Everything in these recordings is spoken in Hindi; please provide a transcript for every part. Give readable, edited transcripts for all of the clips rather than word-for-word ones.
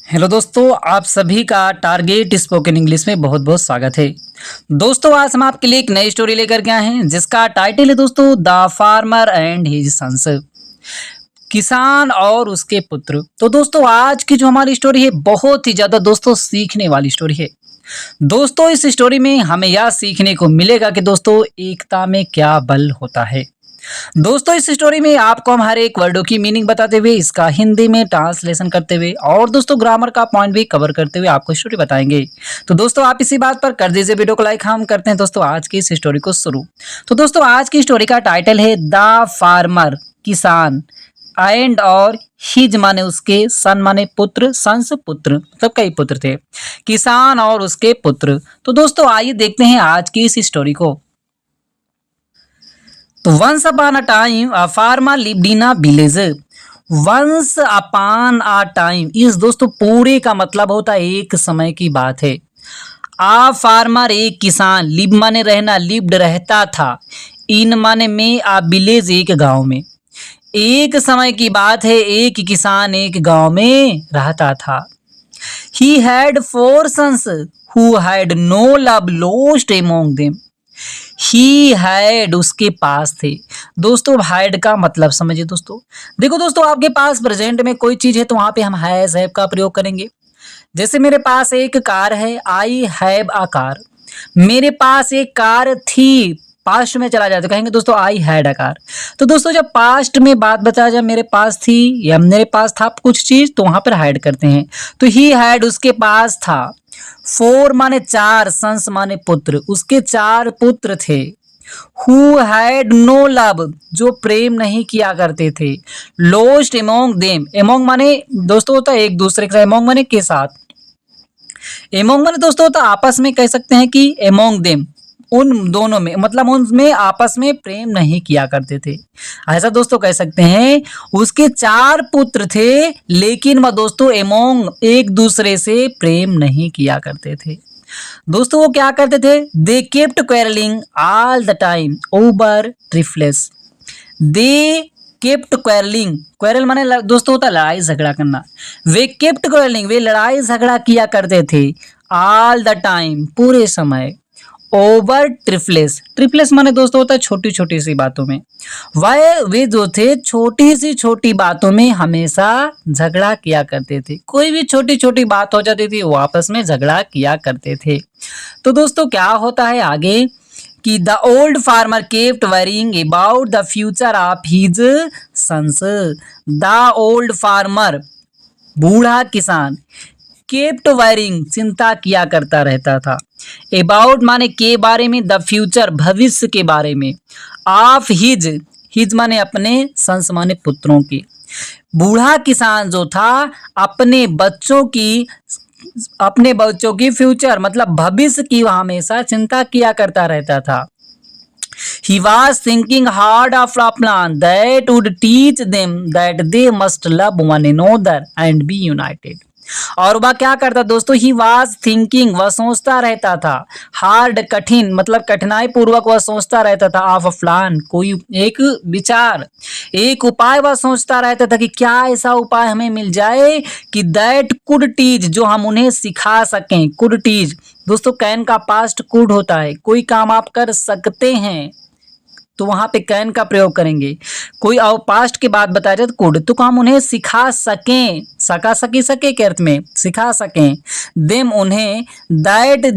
हेलो दोस्तों, आप सभी का टारगेट स्पोकन इंग्लिश में बहुत बहुत स्वागत है। दोस्तों, आज हम आपके लिए एक नई स्टोरी लेकर के आए हैं जिसका टाइटल है दोस्तों the farmer and his sons. किसान और उसके पुत्र। तो दोस्तों, आज की जो हमारी स्टोरी है बहुत ही ज़्यादा दोस्तों सीखने वाली स्टोरी है। दोस्तों, इस स्टोरी में हमें यह सीखने को मिलेगा कि दोस्तों एकता में क्या बल होता है। दोस्तों, इस स्टोरी में आपको हम हर एक वर्डों की मीनिंग बताते हुए इसका हिंदी में ट्रांसलेशन करते हुए और दोस्तों ग्रामर का पॉइंट भी कवर करते हुए आपको स्टोरी बताएंगे। तो दोस्तों, आप इसी बात पर कर दीजिए वीडियो को लाइक। हम करते हैं दोस्तों आज की इस स्टोरी को शुरू। तो दोस्तों, आज की स्टोरी का टाइटल है द फार्मर, किसान, एंड और हिज माने उसके, सन माने पुत्र, सन्स पुत्र मतलब कई पुत्र थे, किसान और उसके पुत्र। तो दोस्तों आइए देखते हैं आज की इस स्टोरी को। तो once upon a time a farmer lived in a village. Once upon a time इस दोस्तों पूरे का मतलब होता है एक समय की बात है। आ फार्मर एक किसान, लिव माने रहना, लिव्ड रहता था, इन माने में, आ विलेज एक गांव में। एक समय की बात है, एक किसान एक गांव में रहता था। He had four sons who had no love lost among them. He had उसके पास थे। दोस्तों हैड का मतलब समझिए दोस्तों। देखो दोस्तों, आपके पास प्रेजेंट में कोई चीज है तो वहां पे हम हैज हैव का प्रयोग करेंगे। जैसे मेरे पास एक कार है, आई हैव अ कार। मेरे पास एक कार थी, पास्ट में चला जाए तो कहेंगे दोस्तों आई हैड अ कार। तो दोस्तों जब पास्ट में बात बता, जब मेरे पास थी या मेरे पास था कुछ चीज तो वहां पर हैड करते हैं। तो ही हैड उसके पास था। फोर माने चार, सन्स माने पुत्र, उसके चार पुत्र थे। हु हैड नो लव जो प्रेम नहीं किया करते थे। लोस्ट एमोंग देम, एमोंग माने दोस्तों होता है एक दूसरे के साथ, एमोंग माने के साथ। एमोंग माने दोस्तों होता आपस में, कह सकते हैं कि एमोंग देम उन दोनों में, मतलब उनमें आपस में प्रेम नहीं किया करते थे। ऐसा दोस्तों कह सकते हैं। उसके चार पुत्र थे लेकिन वह दोस्तों एमोंग एक दूसरे से प्रेम नहीं किया करते थे। दोस्तों वो क्या करते थे? They kept quarrelling all the time over trifles. They kept quarrelling, quarrel माने दोस्तों होता लड़ाई झगड़ा करना। वे केप्ट क्वेरलिंग, वे लड़ाई झगड़ा किया करते थे। ऑल द टाइम पूरे समय। ओवर ट्रिफलेस, ट्रिफलेस माने दोस्तों होता है छोटी छोटी सी बातों में। वह वे जो थे छोटी सी छोटी बातों में हमेशा झगड़ा किया करते थे। कोई भी छोटी छोटी बात हो जाती थी वो आपस में झगड़ा किया करते थे। तो दोस्तों क्या होता है आगे कि the old farmer kept worrying about the future of his sons. The old farmer बूढ़ा किसान, केप्ट वरीइंग चिंता किया करता रहता था, अबाउट माने के बारे में, द फ्यूचर भविष्य के बारे में, ऑफ हिज, हिज माने अपने, सन्स माने पुत्रों की। बूढ़ा किसान जो था अपने बच्चों की फ्यूचर मतलब भविष्य की वह हमेशा चिंता किया करता रहता था। He was thinking hard of a plan that would teach them that they must love one another and be united. और वह क्या करता दोस्तों? ही वाज थिंकिंग, वह सोचता रहता था। हार्ड कठिन मतलब कठिनाई पूर्वक वह सोचता रहता था। ऑफ अ प्लान कोई एक विचार, एक उपाय वह सोचता रहता था कि क्या ऐसा उपाय हमें मिल जाए कि दैट कुड टीच, जो हम उन्हें सिखा सकें। कुड टीच दोस्तों कैन का पास्ट कुड होता है, कोई काम आप कर सकते हैं तो वहां पे कैन का प्रयोग करेंगे। कोई और पास्ट की बात बताया जाए तो कुड, तो हम उन्हें सिखा सकें, सके के अर्थ में सिखा सकें। देम उन्हें, दैट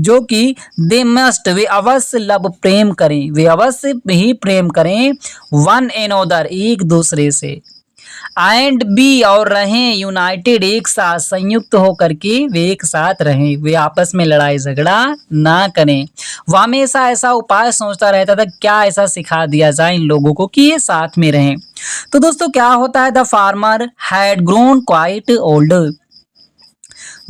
जो कि, दे मस्ट वे अवश्य लव प्रेम करें, वे अवश्य ही प्रेम करें, वन एनोदर एक दूसरे से, एंड बी और रहें, यूनाइटेड एक साथ, संयुक्त होकर के वे एक साथ रहें, वे आपस में लड़ाई झगड़ा ना करें। वह हमेशा ऐसा उपाय सोचता रहता था क्या ऐसा सिखा दिया जाए इन लोगों को कि ये साथ में रहें। तो दोस्तों क्या होता है? The farmer had grown quite old.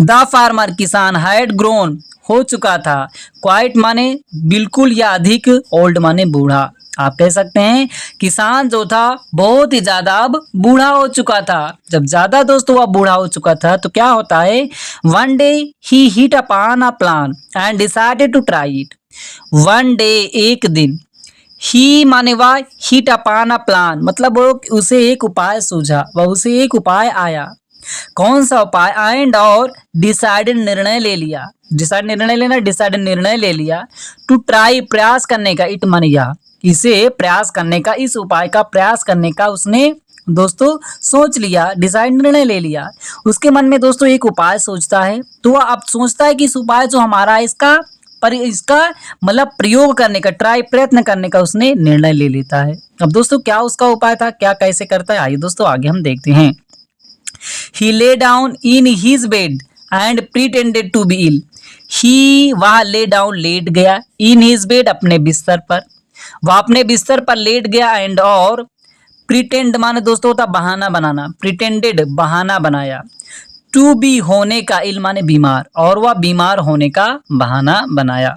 The farmer किसान, हैड ग्रोन हो चुका था, क्वाइट माने बिल्कुल या अधिक, ओल्ड माने बूढ़ा। आप कह सकते हैं किसान जो था बहुत ही ज्यादा अब बूढ़ा हो चुका था। जब ज्यादा दोस्तों वह बूढ़ा हो चुका था तो क्या होता है? One day he hit upon a plan and decided to try it. One day एक दिन, ही माने वह, हिट अपॉन अ प्लान मतलब वो उसे एक उपाय सूझा, वह उसे एक उपाय आया। कौन सा उपाय? एंड और डिसाइडेड निर्णय ले लिया, डिसाइड निर्णय लेना, डिसाइडेड निर्णय ले लिया, टू ट्राई प्रयास करने का, इट मन यह, इसे प्रयास करने का, इस उपाय का प्रयास करने का उसने दोस्तों सोच लिया, डिसाइड निर्णय ले लिया। उसके मन में दोस्तों एक उपाय सोचता है, तो वह अब सोचता है कि इस उपाय जो हमारा है इसका पर इसका मतलब प्रयोग करने का, ट्राई प्रयत्न करने का उसने निर्णय ले लेता है। अब दोस्तों क्या उसका उपाय था, क्या कैसे करता है, आइए दोस्तों आगे हम देखते हैं। He lay down in his bed and pretended to be ill. He वह lay down लेट गया, in his bed अपने बिस्तर पर, वह अपने बिस्तर पर लेट गया, एंड और प्रिटेंड माने दोस्तों होता बहाना बनाना, प्रिटेंडेड बहाना बनाया, टू बी होने का, इल माने बीमार, और वह बीमार होने का बहाना बनाया।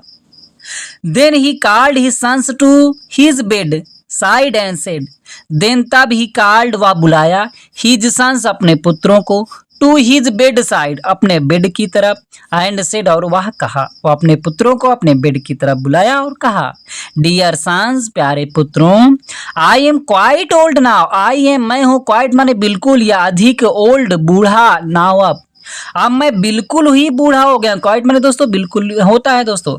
Then he called his sons to his bedside and said, then तब ही कॉल्ड वह बुलाया, हिज सन्स अपने पुत्रों को, टू हिज बेड साइड अपने बेड की तरफ, एंड सेड और वह कहा, वह अपने पुत्रों को अपने बेड की तरफ बुलाया और कहा, डियर सन्स प्यारे पुत्रों, I am quite old now, I am मैं हूँ, क्वाइट माने बिल्कुल या अधिक, ओल्ड बूढ़ा, नाउ अब मैं बिल्कुल ही बूढ़ा हो गया। क्वाइट माने दोस्तों बिल्कुल होता है दोस्तों।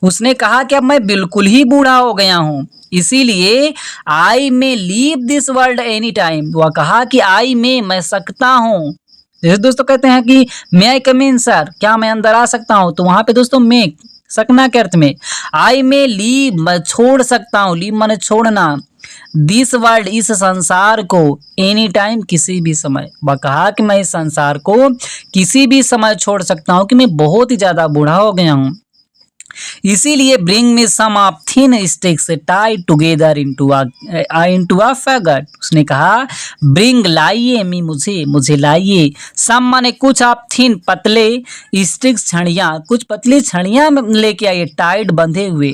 उसने कहा कि अब मैं बिल्कुल ही बूढ़ा हो गया हूँ, इसीलिए I may leave this world any time, वह कहा कि आई में मैं सकता हूँ। जैसे दोस्तों कहते हैं कि मे आई कम इन सर, क्या मैं अंदर आ सकता हूँ, तो वहां पे दोस्तों मे सकना के अर्थ में, आई मे लीव मैं छोड़ सकता हूँ, लीव माने छोड़ना, दिस वर्ल्ड इस संसार को, एनी टाइम किसी भी समय, वह कहा कि मैं इस संसार को किसी भी समय छोड़ सकता हूँ कि मैं बहुत ही ज्यादा बूढ़ा हो गया हूँ। इसीलिए bring me some of thin sticks tied together into a faggot, उसने कहा ब्रिंग लाइए मी मुझे लाइए, सम माने कुछ, ऑफ थिन पतले, स्टिक्स छड़ियाँ, कुछ पतली छड़ियाँ लेके आइए, टाइड बंधे हुए,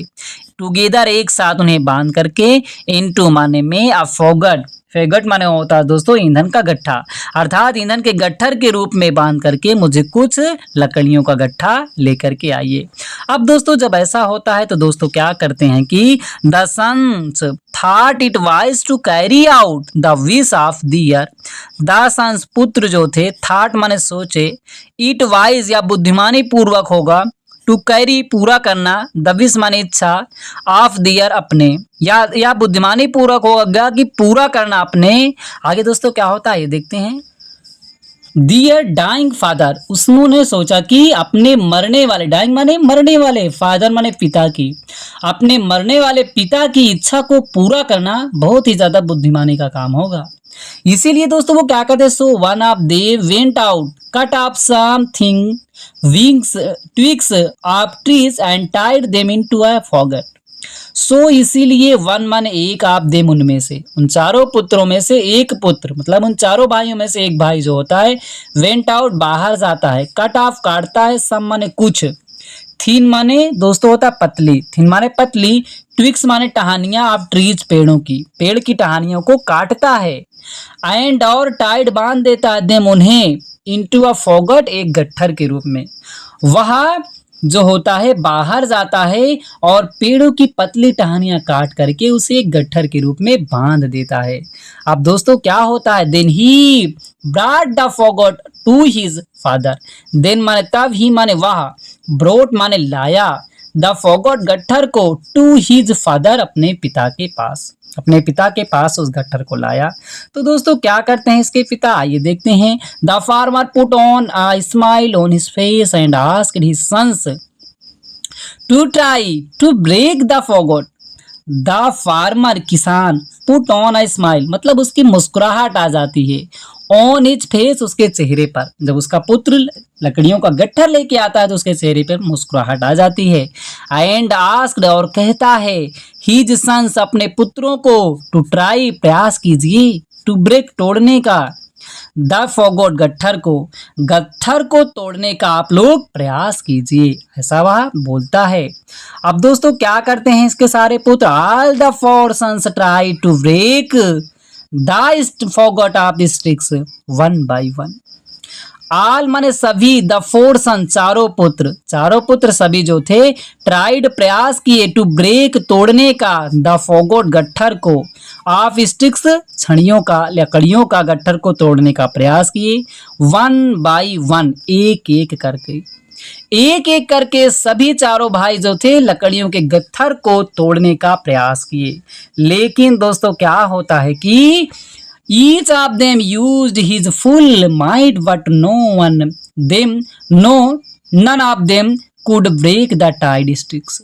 टुगेदर एक साथ उन्हें बांध करके, इनटू माने में, अ फॉगट, फैगट माने होता है दोस्तों ईंधन का गट्ठा, अर्थात ईंधन के गट्ठर के रूप में बांध करके मुझे कुछ लकड़ियों का गट्ठा लेकर के आइए। अब दोस्तों जब ऐसा होता है तो दोस्तों क्या करते हैं कि the sons thought it wise to carry out the wish of the year, the sons पुत्र जो थे, थॉट माने सोचे, इट वाइज या बुद्धिमानी पूर्वक होगा, टू कैरी पूरा करना, द विश माने इच्छा, ऑफ द ईयर अपने, या बुद्धिमानी पूर्वक होगा कि पूरा करना अपने। आगे दोस्तों क्या होता है ये देखते हैं। डियर डाइंग फादर, उन्होंने सोचा कि अपने मरने वाले, डाइंग माने मरने वाले, फादर माने पिता की, अपने मरने वाले पिता की इच्छा को पूरा करना बहुत ही ज्यादा बुद्धिमानी का काम होगा। इसीलिए दोस्तों वो क्या कहते हैं, so one of they went out, cut off something wings twigs of trees and tied them into a faggot. So इसीलिए वन माने एक, आप देम उनमें से, उन चारों पुत्रों में से एक पुत्र, मतलब उन चारों भाइयों में से एक भाई जो होता है, वेंट आउट बाहर जाता है, कट ऑफ काटता है, सम माने कुछ, थीन माने दोस्तों होता है पतली, थीन माने पतली, ट्विक्स माने टहनियां ऑफ ट्रीज पेड़ों की, पेड़ की टहनियों को काटता है, एंड और टाइड बांध देता है देम उन्हें, इनटू अ फॉगट एक गट्ठर के रूप में, वह जो होता है बाहर जाता है और पेड़ों की पतली टहनियां काट करके उसे एक गट्ठर के रूप में बांध देता है। अब दोस्तों क्या होता है, then he brought the faggot to his father, then माने तब ही माने वह, ब्रोट माने लाया, द फॉगट गट्ठर को, टू हिज फादर अपने पिता के पास, अपने पिता के पास उस गट्ठर को लाया। तो दोस्तों क्या करते हैं इसके पिता, आइए देखते हैं। The farmer put on a smile on his face and asked his sons to try to break the faggot. The farmer किसान, पुट ऑन अ स्माइल मतलब उसकी मुस्कुराहट आ जाती है, ऑन हिज फेस उसके चेहरे पर, जब उसका पुत्र लकड़ियों का गट्ठर लेके आता है तो उसके चेहरे पर मुस्कुराहट आ जाती है। एंड आस्क्ड और कहता है, हिज सन्स अपने पुत्रों को, टू ट्राई प्रयास कीजिए, टू ब्रेक तोड़ने का, द फॉगट गट्ठर को तोड़ने का आप लोग प्रयास कीजिए, ऐसा वह बोलता है। अब दोस्तों क्या करते हैं इसके सारे पुत्र, all the four sons try to break the faggot of the sticks one by one. All माने सभी, द फोर सन चारों पुत्र सभी जो थे, ट्राइड प्रयास किए, टू ब्रेक तोड़ने का, द फोगोट गट्ठर को, ऑफ स्टिक्स छड़ियों का, लकड़ियों का गट्ठर को तोड़ने का प्रयास किए, वन बाई वन एक एक करके सभी चारों भाई जो थे लकड़ियों के गट्ठर को तोड़ने का प्रयास किए। लेकिन दोस्तों क्या होता है कि each of them used his full might but none of them could break the tied sticks।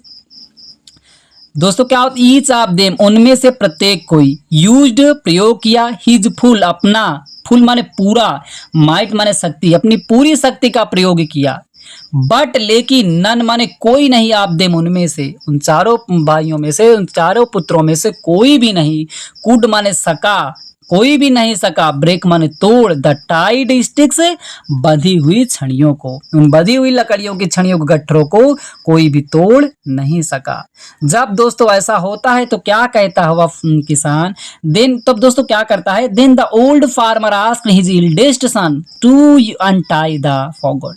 दोस्तों क्या होता, ईच ऑफ देम उनमें से प्रत्येक कोई, यूज्ड प्रयोग किया, हिज फुल अपना, फुल माने पूरा, माइट माने शक्ति, अपनी पूरी शक्ति का प्रयोग किया, बट लेकिन नन माने कोई नहीं, आप देम उनमें से, उन चारों भाइयों में से, उन चारों पुत्रों में से कोई भी नहीं, कुड माने सका, कोई भी नहीं सका, ब्रेक माने तोड़, द टाइड स्टिक्स बंधी हुई छड़ियों को, उन बंधी हुई लकड़ियों की छड़ियों के गट्ठरों को कोई भी तोड़ नहीं सका। जब दोस्तों ऐसा होता है तो क्या कहता है वह किसान, देन तब दोस्तों क्या करता है, then the old farmer asked his eldest son to untie the faggot.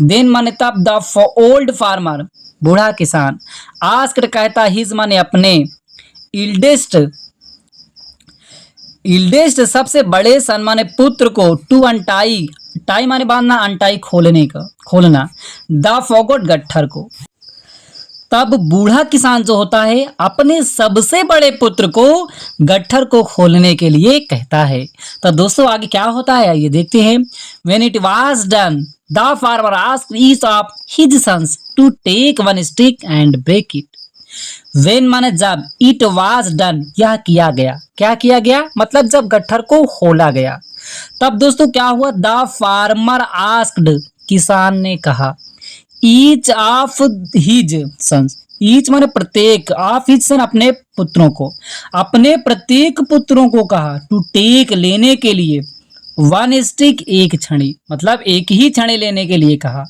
Then माने तब द ओल्ड फार्मर बूढ़ा किसान, आस्क्ड कहता, हिज माने अपने, इल्डेस्ट सबसे बड़े सन माने पुत्र को, टू अनटाई, टाई माने बांधना, अनटाई खोलने का, खोलना, द फॉगोट गट्ठर को। तब बूढ़ा किसान जो होता है अपने सबसे बड़े पुत्र को गट्ठर को खोलने के लिए कहता है। तो दोस्तों आगे क्या होता है ये देखते हैं। When it was done the farmer asked each of his sons to take one stick and break it. When माने जब, इट वाज डन यह किया गया, क्या किया गया मतलब जब गट्ठर को खोला गया। तब दोस्तों क्या हुआ, द फार्मर आस्क्ड किसान ने कहा, each of his sons, each माने प्रत्येक, ऑफ हिज सन अपने पुत्रों को, अपने प्रत्येक पुत्रों को कहा, टू टेक लेने के लिए, वन स्टिक एक छड़ी मतलब एक ही छड़ी लेने के लिए कहा,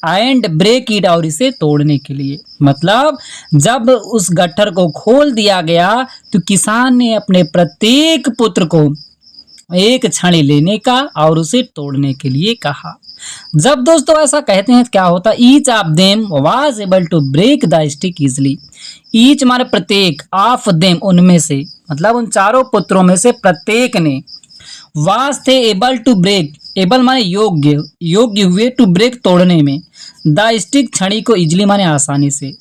एंड ब्रेक इट और इसे तोड़ने के लिए। मतलब जब उस गट्ठर को खोल दिया गया तो किसान ने अपने प्रत्येक पुत्र को एक छड़ी लेने का और उसे तोड़ने के लिए कहा। जब दोस्तों ऐसा कहते हैं तो क्या होता, each of them was able to break the stick easily. Each माने प्रत्येक, ऑफ देम उनमें से, मतलब उन चारों पुत्रों में से प्रत्येक ने, वाज थे एबल टू ब्रेक, एबल माने योग्य हुए, टू ब्रेक तोड़ने में, द स्टिक छड़ी को, इजली माने आसानी से,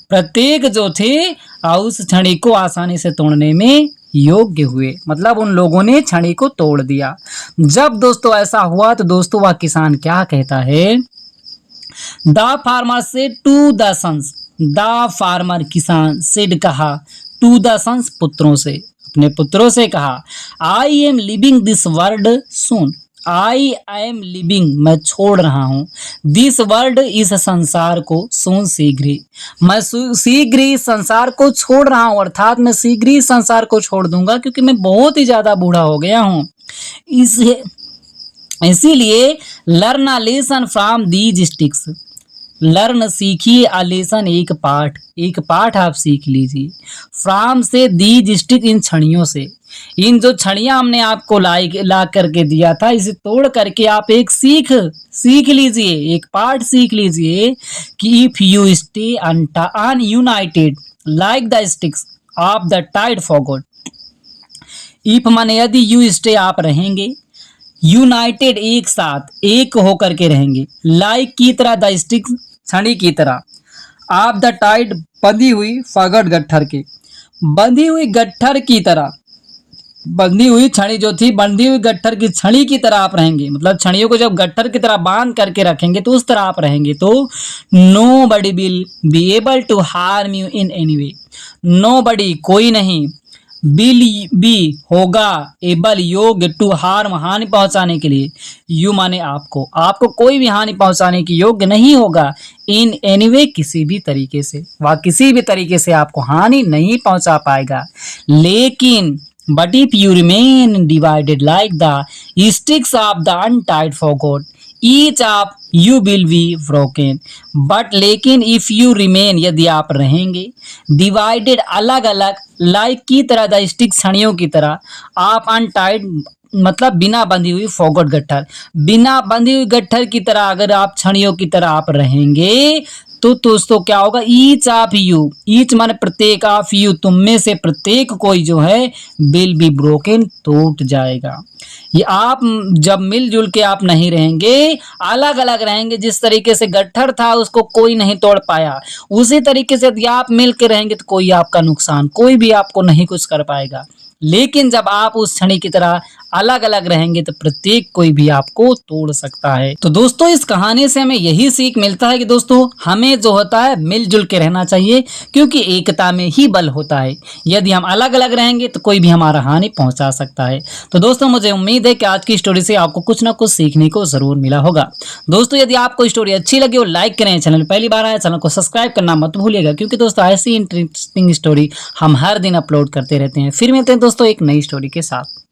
प्रत्येक जो थे उस छड़ी को आसानी से तोड़ने में योग्य हुए, मतलब उन लोगों ने छड़ी को तोड़ दिया। जब दोस्तों ऐसा हुआ तो दोस्तों वह किसान क्या कहता है, the farmer said to the sons, the farmer किसान सेड कहा, टू द सन्स पुत्रों से, अपने पुत्रों से कहा, I am living this world soon, I am living मैं छोड़ रहा हूँ, दिस वर्ल्ड इस संसार को, सून शीघ्र ही, मैं शीघ्र ही संसार को छोड़ रहा हूँ, अर्थात मैं शीघ्र ही संसार को छोड़ दूंगा क्योंकि मैं बहुत ही ज्यादा बूढ़ा हो गया हूँ। इसीलिए learn a lesson from these sticks, learn सीखिए, अ लेसन एक पाठ आप सीख लीजिए, फ्रॉम से, दीज स्टिक इन छड़ियों से, इन जो छड़ियां हमने आपको ला करके दिया था इसे तोड़ करके आप एक सीख लीजिए, एक पाठ सीख लीजिए कि if you stay ununited like the sticks of the tied faggot. If माने यदि, यू स्टे आप रहेंगे, यूनाइटेड एक साथ, एक होकर के रहेंगे, लाइक की तरह, द स्टिक छड़ी की तरह, ऑफ द टाइड बंधी हुई, फॉगोट गट्ठर के, बंधी हुई गट्ठर की तरह, बंधी हुई छड़ी जो थी बंधी हुई गट्ठर की छड़ी की तरह आप रहेंगे, मतलब छड़ियों को जब गट्ठर की तरह बांध करके रखेंगे तो उस तरह आप रहेंगे तो nobody will be able to harm you in any way, nobody कोई नहीं, विल बी होगा, एबल योग्य, टू हार्म हानि पहुंचाने के लिए, यू माने आपको कोई भी हानि पहुंचाने की योग्य नहीं होगा, इन एनीवे किसी भी तरीके से, वह किसी भी तरीके से आपको हानि नहीं पहुंचा पाएगा। लेकिन but if you remain divided like the sticks of the untied forgot, each of you will be broken. But लेकिन इफ यू रिमेन यदि आप रहेंगे, डिवाइडेड अलग अलग, लाइक की तरह, द स्टिक छड़ियों की तरह, आप अनटाइड मतलब बिना बंधी हुई, फॉरगॉट गट्ठर। बिना बंधी हुई गट्ठर की तरह अगर आप छड़ियों की तरह आप रहेंगे तो दोस्तों क्या होगा, ईच ऑफ यू, ईच माने प्रत्येक, ऑफ यू तुम में से प्रत्येक कोई जो है विल बी ब्रोकन, टूट जाएगा। ये आप जब मिलजुल के आप नहीं रहेंगे, अलग अलग रहेंगे, जिस तरीके से गट्ठर था उसको कोई नहीं तोड़ पाया, उसी तरीके से यदि आप मिल के रहेंगे तो कोई आपका नुकसान, कोई भी आपको नहीं कुछ कर पाएगा। लेकिन जब आप उस छड़ी की तरह अलग अलग रहेंगे तो प्रत्येक कोई भी आपको तोड़ सकता है। तो दोस्तों इस कहानी से हमें यही सीख मिलता है कि दोस्तों हमें जो होता है मिलजुल के रहना चाहिए, क्योंकि एकता में ही बल होता है। यदि हम अलग अलग रहेंगे तो कोई भी हमारा हानि पहुंचा सकता है। तो दोस्तों मुझे उम्मीद है कि आज की स्टोरी से आपको कुछ ना कुछ सीखने को जरूर मिला होगा। दोस्तों यदि आपको स्टोरी अच्छी लगी हो लाइक करें, चैनल पहली बार आए चैनल को सब्सक्राइब करना मत भूलिएगा, क्योंकि दोस्तों ऐसी इंटरेस्टिंग स्टोरी हम हर दिन अपलोड करते रहते हैं। फिर मिलते हैं दोस्तों एक नई स्टोरी के साथ।